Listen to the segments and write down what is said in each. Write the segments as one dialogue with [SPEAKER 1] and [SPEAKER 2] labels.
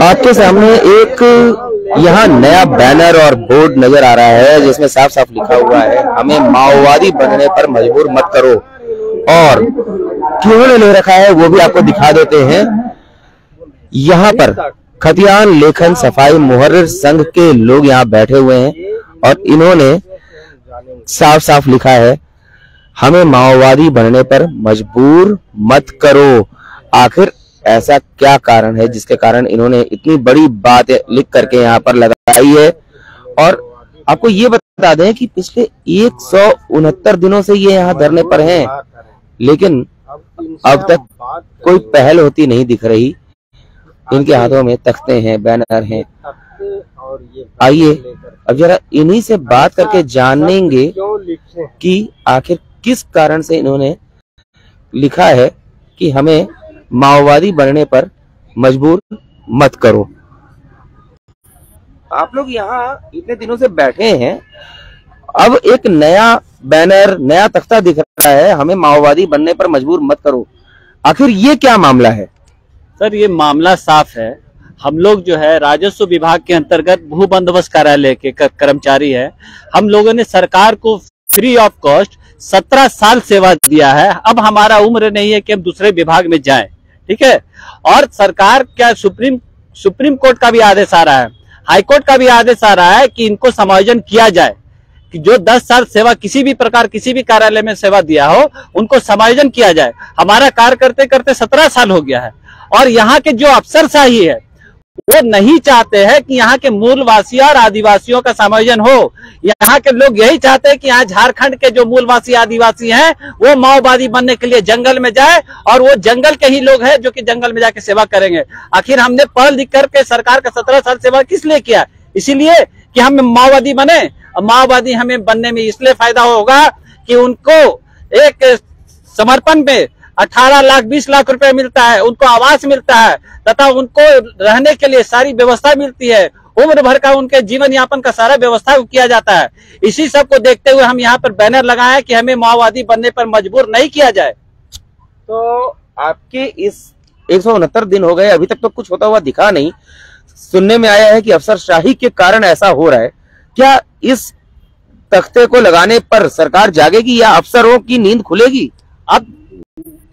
[SPEAKER 1] आपके सामने एक यहाँ नया बैनर और बोर्ड नजर आ रहा है जिसमें साफ साफ लिखा हुआ है, हमें माओवादी बनने पर मजबूर मत करो। और क्यों ले रखा है वो भी आपको दिखा देते हैं। यहाँ पर खतियान लेखन सफाई मुहर्रिर संघ के लोग यहाँ बैठे हुए हैं और इन्होंने साफ साफ लिखा है, हमें माओवादी बनने पर मजबूर मत करो। आखिर ऐसा क्या कारण है जिसके कारण इन्होंने इतनी बड़ी बात लिख करके यहाँ पर लगाई है। और आपको ये बता दें कि पिछले 169 दिनों से ये यहाँ धरने पर हैं, लेकिन अब तक कोई पहल होती नहीं दिख रही। इनके हाथों में तख्ते हैं, बैनर हैं। आइए अब जरा इन्हीं से बात करके जानेंगे कि आखिर किस कारण से इन्होंने लिखा है कि हमें माओवादी बनने पर मजबूर मत करो। आप लोग यहाँ इतने दिनों से बैठे हैं, अब एक नया बैनर, नया तख्ता दिख रहा है, हमें माओवादी बनने पर मजबूर मत करो। आखिर ये क्या मामला है?
[SPEAKER 2] सर, ये मामला साफ है। हम लोग जो है राजस्व विभाग के अंतर्गत भू बंदोबस्त कार्यालय के कर्मचारी है। हम लोगों ने सरकार को फ्री ऑफ कॉस्ट 17 साल सेवा दिया है। अब हमारा उम्र नहीं है कि हम दूसरे विभाग में जाएं, ठीक है। और सरकार क्या सुप्रीम कोर्ट का भी आदेश आ रहा है, हाई कोर्ट का भी आदेश आ रहा है कि इनको समायोजन किया जाए, कि जो 10 साल सेवा किसी भी प्रकार किसी भी कार्यालय में सेवा दिया हो उनको समायोजन किया जाए। हमारा कार्य करते करते 17 साल हो गया है और यहाँ के जो अफसरशाही है वो नहीं चाहते हैं कि यहाँ के मूलवासी और आदिवासियों का समायोजन हो। यहाँ के लोग यही चाहते हैं कि यहाँ झारखंड के जो मूलवासी आदिवासी हैं वो माओवादी बनने के लिए जंगल में जाए और वो जंगल के ही लोग हैं जो कि जंगल में जाके सेवा करेंगे। आखिर हमने पढ़ लिख करके सरकार का 17 साल सेवा किस लिए किया? इसीलिए कि हम माओवादी बने। माओवादी हमें बनने में इसलिए फायदा होगा कि उनको एक समर्पण में 18 लाख 20 लाख रुपए मिलता है, उनको आवास मिलता है तथा उनको रहने के लिए सारी व्यवस्था मिलती है। उम्र भर का उनके जीवन यापन का सारा व्यवस्था किया जाता है। इसी सब को देखते हुए हम यहाँ पर बैनर लगाए कि हमें माओवादी बनने पर मजबूर नहीं किया जाए।
[SPEAKER 1] तो आपके इस 169 दिन हो गए, अभी तक तो कुछ होता हुआ दिखा नहीं। सुनने में आया है कि अफसरशाही के कारण ऐसा हो रहा है। क्या इस तख्ते को लगाने पर सरकार जागेगी या अफसरों की नींद खुलेगी?
[SPEAKER 2] अब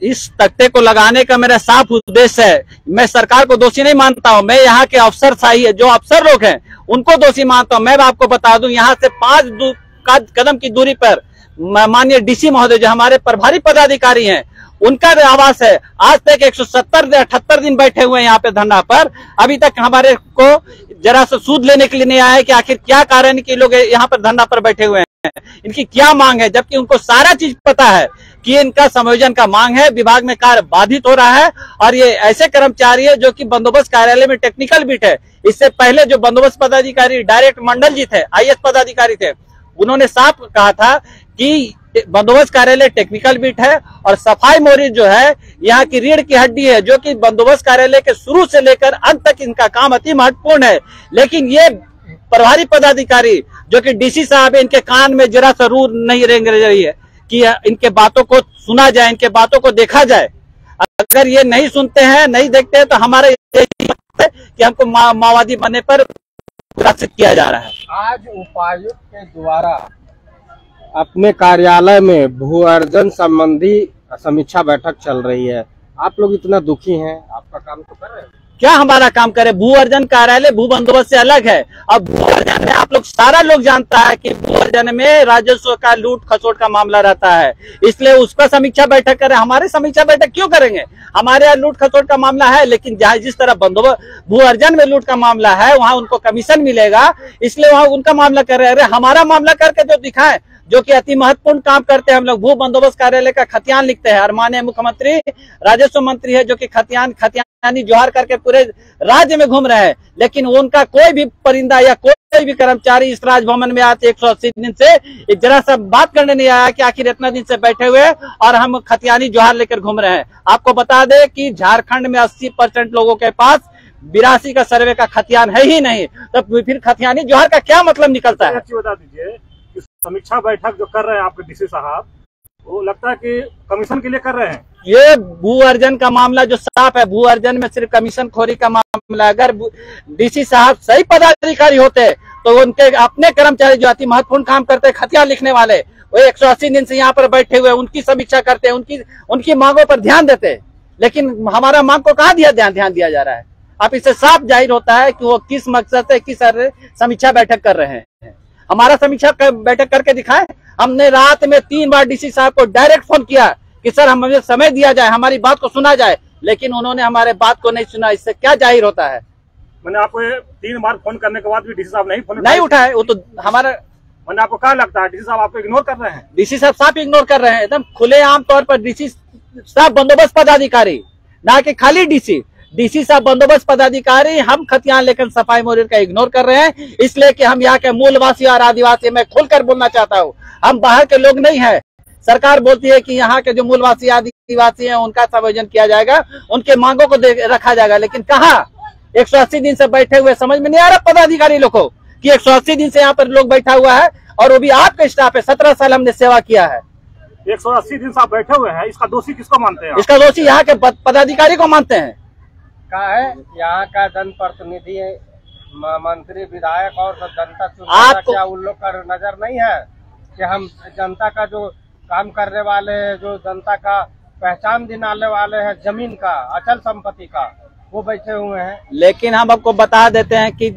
[SPEAKER 2] इस तख्ते को लगाने का मेरा साफ उद्देश्य है, मैं सरकार को दोषी नहीं मानता हूं, मैं यहाँ के अफसरशाही है जो अफसर लोग हैं उनको दोषी मानता हूं। मैं आपको बता दूं, यहाँ से 5 कदम की दूरी पर माननीय डीसी महोदय जो हमारे प्रभारी पदाधिकारी हैं उनका आवास है। आज तक 178 दिन बैठे हुए हैं यहाँ पे धरना पर, अभी तक हमारे को जरा सा सूद लेने के लिए नहीं आया है कि आखिर क्या कारण कि लोग यहाँ पर धरना पर बैठे हुए हैं, इनकी क्या मांग है, जबकि उनको सारा चीज पता है कि इनका समायोजन का मांग है। विभाग में कार्य बाधित हो रहा है और ये ऐसे कर्मचारी है जो कि बंदोबस्त कार्यालय में टेक्निकल बीट है। इससे पहले जो बंदोबस्त पदाधिकारी डायरेक्ट मंडल जी थे, IAS पदाधिकारी थे, उन्होंने साफ कहा था कि बंदोबस्त कार्यालय टेक्निकल बीट है और सफाई मोहर्रिर जो है यहाँ की रीढ़ की हड्डी है, जो कि बंदोबस्त कार्यालय के शुरू से लेकर अंत तक इनका काम अति महत्वपूर्ण है। लेकिन ये प्रभारी पदाधिकारी जो कि डीसी साहब है, इनके कान में जरा सा रूह नहीं रेंग रही है कि इनके बातों को सुना जाए, इनके बातों को देखा जाए। अगर ये नहीं सुनते हैं, नहीं देखते हैं, तो हमारा यही है कि हमको माओवादी बनने पर ग्रसित किया जा रहा है।
[SPEAKER 3] आज उपायुक्त के द्वारा अपने कार्यालय में भू अर्जन संबंधी समीक्षा बैठक चल रही है। आप लोग इतना दुखी हैं, आपका काम तो कर रहे हैं,
[SPEAKER 2] क्या हमारा काम करे? भू अर्जन कार्यालय भू बंदोबस्त से अलग है। अब भू अर्जन में आप लोग सारा लोग जानता है कि भू अर्जन में राजस्व का लूट खसोट का मामला रहता है, इसलिए उसका समीक्षा बैठक करें। हमारे समीक्षा बैठक क्यों करेंगे? हमारे यहाँ लूट खसोट का मामला है, लेकिन जहाँ जिस तरह बंदोबस्त भू अर्जन में लूट का मामला है वहाँ उनको कमीशन मिलेगा, इसलिए वहाँ उनका मामला कर रहे हैं। अरे हमारा मामला करके जो दिखाए, जो कि अति महत्वपूर्ण काम करते हैं। हम लोग भू बंदोबस्त कार्यालय का खतियान लिखते हैं और माननीय मुख्यमंत्री राजस्व मंत्री है जो कि खतियानी जोहार करके पूरे राज्य में घूम रहे हैं, लेकिन उनका कोई भी परिंदा या कोई भी कर्मचारी इस राजभवन में आज 180 दिन से एक जरा सा बात करने नहीं आया कि आखिर इतना दिन से बैठे हुए और हम खतियानी जोहार लेकर घूम रहे हैं। आपको बता दें कि झारखंड में 80% लोगों के पास 82 का सर्वे का खतियान है ही नहीं, तो फिर खतियानी जोहार का क्या मतलब निकलता है?
[SPEAKER 4] बता दीजिए, समीक्षा बैठक जो कर रहे हैं आपके डीसी साहब, वो लगता है कि कमीशन के लिए कर रहे हैं।
[SPEAKER 2] ये भू अर्जन का मामला जो साफ है, भू अर्जन में सिर्फ कमीशन खोरी का मामला। अगर डीसी साहब सही पदाधिकारी होते तो उनके अपने कर्मचारी जो अति महत्वपूर्ण काम करते हैं, खतियान लिखने वाले, वो 180 दिन से यहाँ पर बैठे हुए उनकी समीक्षा करते, उनकी मांगों पर ध्यान देते। लेकिन हमारा मांग को कहाँ ध्यान दिया जा रहा है। अब इससे साफ जाहिर होता है कि वो किस मकसद से किस समीक्षा बैठक कर रहे हैं। हमारा समीक्षा बैठक करके दिखाए। हमने रात में 3 बार डीसी साहब को डायरेक्ट फोन किया कि सर हमें समय दिया जाए, हमारी बात को सुना जाए, लेकिन उन्होंने हमारे बात को नहीं सुना। इससे क्या जाहिर होता है?
[SPEAKER 4] मैंने आपको 3 बार फोन करने के बाद भी डीसी साहब
[SPEAKER 2] नहीं उठाए। वो तो हमारा,
[SPEAKER 4] मैंने आपको क्या लगता है डीसी साहब आपको इग्नोर कर रहे हैं?
[SPEAKER 2] डीसी साहब साफ इग्नोर कर रहे हैं, एकदम खुलेआम तौर पर। डीसी साहब बंदोबस्त पदाधिकारी, ना कि खाली डीसी साहब बंदोबस्त पदाधिकारी। हम खतियान लेकर सफाई मोहर्र का इग्नोर कर रहे हैं, इसलिए कि हम यहाँ के मूलवासी और आदिवासी, मैं खुलकर बोलना चाहता हूँ, हम बाहर के लोग नहीं है। सरकार बोलती है कि यहाँ के जो मूलवासी आदिवासी हैं उनका समायोजन किया जाएगा, उनके मांगों को रखा जाएगा, लेकिन कहाँ? 180 दिन से बैठे हुए, समझ में नहीं आ रहा पदाधिकारी लोग को कि 180 दिन से यहाँ पर लोग बैठा हुआ है और वो भी आपका स्टाफ है। 17 साल हमने सेवा किया है।
[SPEAKER 4] 180 दिन से आप बैठे हुए हैं, इसका दोषी किसको मानते हैं?
[SPEAKER 2] इसका दोषी यहाँ के पदाधिकारी को मानते हैं।
[SPEAKER 3] का है यहाँ का जनप्रतिनिधि, मंत्री, विधायक और जनता
[SPEAKER 2] आपको
[SPEAKER 3] क्या उन लोग का नजर नहीं है कि हम जनता का जो काम करने वाले, जो जनता का पहचान दिलाने वाले हैं, जमीन का, अचल संपत्ति का, वो बैठे हुए हैं।
[SPEAKER 2] लेकिन हम आपको बता देते हैं कि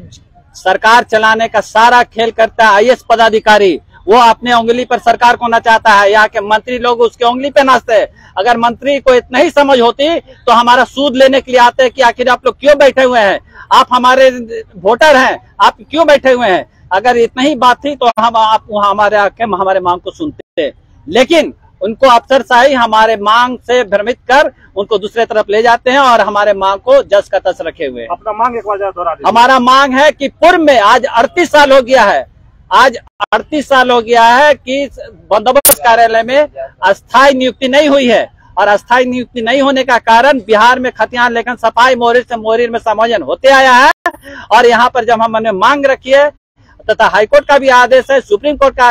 [SPEAKER 2] सरकार चलाने का सारा खेल करता है आईएएस पदाधिकारी। वो अपने उंगली पर सरकार को नचाता है, यहाँ के मंत्री लोग उसके उंगली पे नाचते हैं। अगर मंत्री को इतना ही समझ होती तो हमारा सूद लेने के लिए आते हैं कि आखिर आप लोग क्यों बैठे हुए हैं, आप हमारे वोटर हैं, आप क्यों बैठे हुए हैं। अगर इतना ही बात थी तो हम आप हमारे आके हमारे मांग को सुनते, लेकिन उनको अफसरशाही हमारे मांग से भ्रमित कर उनको दूसरे तरफ ले जाते हैं और हमारे मांग को जस का तस रखे हुए।
[SPEAKER 4] अपना मांग एक बार दोहरा दीजिए।
[SPEAKER 2] हमारा मांग है कि पूर्व में आज 38 साल हो गया है, आज 38 साल हो गया है कि बंदोबस्त कार्यालय में अस्थायी नियुक्ति नहीं हुई है, और अस्थायी नियुक्ति नहीं होने का कारण बिहार में खतियान लेखन सफाई मोहर्र से मोहर्र में समायोजन होते आया है। और यहाँ पर जब हमने मांग रखी है तथा हाईकोर्ट का भी आदेश है, सुप्रीम कोर्ट का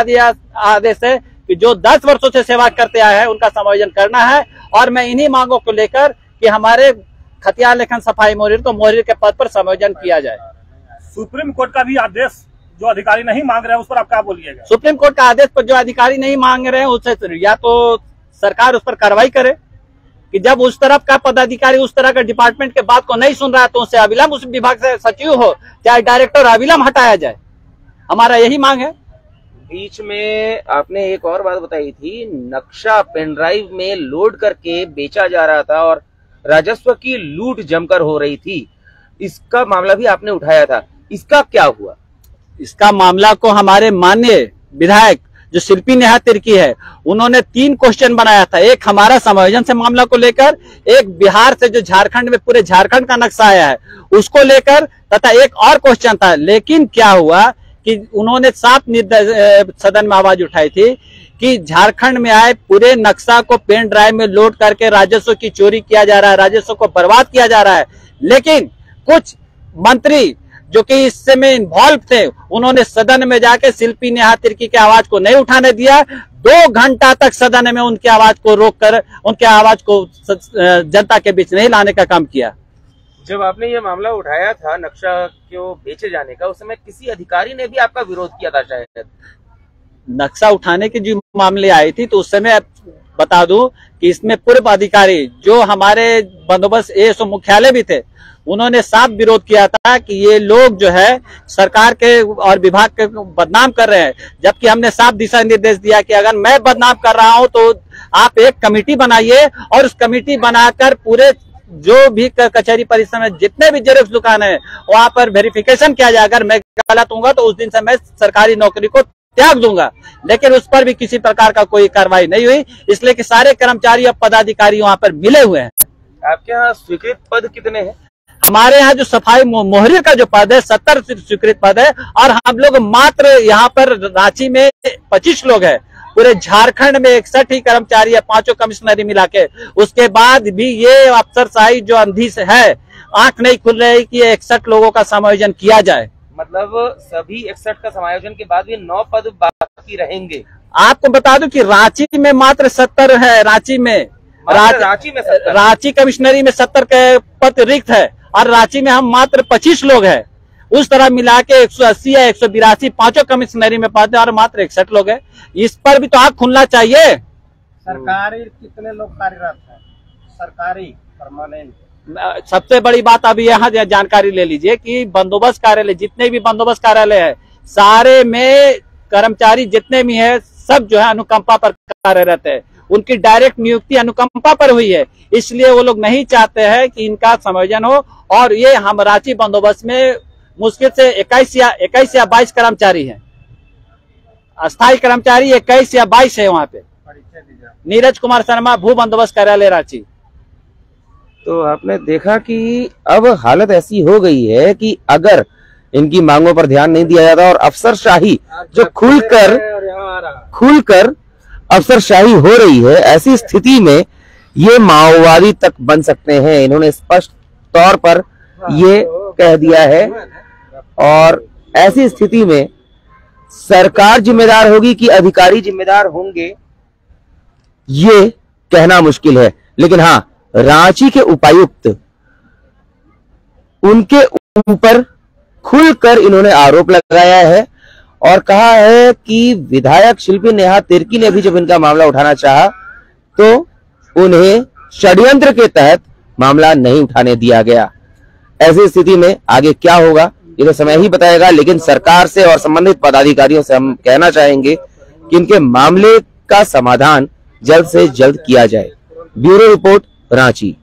[SPEAKER 2] आदेश है कि जो 10 वर्षों से सेवा करते आए हैं उनका समायोजन करना है। और मैं इन्हीं मांगों को लेकर कि हमारे खतियान लेखन सफाई मोहर्र को मोहर्र के पद पर समायोजन किया जाए।
[SPEAKER 4] सुप्रीम कोर्ट का भी आदेश जो अधिकारी नहीं मांग रहे हैं उस पर आप क्या बोलिएगा?
[SPEAKER 2] सुप्रीम कोर्ट का आदेश पर जो अधिकारी नहीं मांग रहे हैं उससे या तो सरकार उस पर कार्रवाई करे कि जब उस तरफ का पदाधिकारी उस तरह का डिपार्टमेंट के बात को नहीं सुन रहा है तो उससे अविलंब उस विभाग से सचिव हो चाहे डायरेक्टर अविलंब हटाया जाए। हमारा यही मांग है।
[SPEAKER 1] बीच में आपने एक और बात बताई थी, नक्शा पेनड्राइव में लोड करके बेचा जा रहा था और राजस्व की लूट जमकर हो रही थी, इसका मामला भी आपने उठाया था, इसका क्या हुआ?
[SPEAKER 2] इसका मामला को हमारे माननीय विधायक जो शिल्पी नेहा तिर्की है उन्होंने 3 क्वेश्चन बनाया था। एक हमारा समायोजन से मामला को लेकर, एक बिहार से जो झारखंड में पूरे झारखंड का नक्शा आया है उसको लेकर, तथा एक और क्वेश्चन था। लेकिन क्या हुआ कि उन्होंने साफ सदन में आवाज उठाई थी कि झारखंड में आए पूरे नक्शा को पेन ड्राइव में लोड करके राजस्व की चोरी किया जा रहा है, राजस्व को बर्बाद किया जा रहा है। लेकिन कुछ मंत्री जो कि इससे में इन्वॉल्व थे उन्होंने सदन में जाके शिल्पी नेहा तिर्की की आवाज को नहीं उठाने दिया। 2 घंटा तक सदन में उनकी आवाज को रोककर उनके आवाज को जनता के बीच नहीं लाने का काम किया।
[SPEAKER 1] जब आपने ये मामला उठाया था नक्शा को बेचे जाने का, उस समय किसी अधिकारी ने भी आपका विरोध किया था शायद?
[SPEAKER 2] नक्शा उठाने की जो मामले आई थी तो उस समय बता दूं कि इसमें पूर्व अधिकारी जो हमारे बंदोबस्त एएसओ मुख्यालय भी थे उन्होंने साफ विरोध किया था कि ये लोग जो है सरकार के और विभाग के बदनाम कर रहे हैं। जबकि हमने साफ दिशा निर्देश दिया कि अगर मैं बदनाम कर रहा हूं तो आप एक कमेटी बनाइए और उस कमेटी बनाकर पूरे जो भी कचहरी परिसर में जितने भी जेरोक्स दुकान है वहां पर वेरिफिकेशन किया जाए। अगर मैं गलत हूँ तो उस दिन से मैं सरकारी नौकरी को त्याग दूंगा। लेकिन उस पर भी किसी प्रकार का कोई कार्रवाई नहीं हुई, इसलिए कि सारे कर्मचारी और पदाधिकारी वहां पर मिले हुए हैं।
[SPEAKER 1] आपके यहाँ स्वीकृत पद कितने हैं?
[SPEAKER 2] हमारे यहाँ जो सफाई मोहर्र का जो पद है 70 स्वीकृत पद है, और हम लोग मात्र यहाँ पर रांची में 25 लोग हैं। पूरे झारखंड में 61 ही कर्मचारी है, 5 कमिश्नरी मिला के। उसके बाद भी ये अफसरशाही जो अंधी से है, आंख नहीं खुल रही कि 61 लोगों का समायोजन किया जाए।
[SPEAKER 1] मतलब सभी 61 का समायोजन के बाद भी 9 पद बाकी रहेंगे।
[SPEAKER 2] आपको बता दूं कि रांची में मात्र 70 है, रांची में रांची कमिश्नरी में 70 के पद रिक्त है और रांची में हम मात्र 25 लोग हैं। उस तरह मिला के 180 या 182 पांचों कमिश्नरी में पद है और मात्र 61 लोग हैं। इस पर भी तो आंख खुलना चाहिए।
[SPEAKER 3] सरकारी कितने लोग कार्यरत हैं? सरकारी परमानेंट?
[SPEAKER 2] सबसे बड़ी बात अभी यहाँ जानकारी ले लीजिए कि बंदोबस्त कार्यालय, जितने भी बंदोबस्त कार्यालय है, सारे में कर्मचारी जितने भी है सब जो है अनुकंपा पर कार्यरत है। उनकी डायरेक्ट नियुक्ति अनुकंपा पर हुई है, इसलिए वो लोग नहीं चाहते हैं कि इनका समायोजन हो। और ये हम रांची बंदोबस्त में मुश्किल से 21 या 22 कर्मचारी हैं। अस्थायी कर्मचारी 21 या 22 है वहाँ पे। नीरज कुमार शर्मा, भू बंदोबस्त कार्यालय रांची।
[SPEAKER 1] तो आपने देखा कि अब हालत ऐसी हो गई है कि अगर इनकी मांगों पर ध्यान नहीं दिया जाता और अफसरशाही जो खुलकर अफसरशाही हो रही है, ऐसी स्थिति में ये माओवादी तक बन सकते हैं। इन्होंने स्पष्ट तौर पर ये कह दिया है और ऐसी स्थिति में सरकार जिम्मेदार होगी कि अधिकारी जिम्मेदार होंगे, ये कहना मुश्किल है। लेकिन हाँ, रांची के उपायुक्त, उनके ऊपर खुलकर इन्होंने आरोप लगाया है और कहा है कि विधायक शिल्पी नेहा तिर्की ने भी जब इनका मामला उठाना चाहा तो उन्हें षड्यंत्र के तहत मामला नहीं उठाने दिया गया। ऐसी स्थिति में आगे क्या होगा ये तो समय ही बताएगा। लेकिन सरकार से और संबंधित पदाधिकारियों से हम कहना चाहेंगे कि इनके मामले का समाधान जल्द से जल्द किया जाए। Bureau report, Ranchi.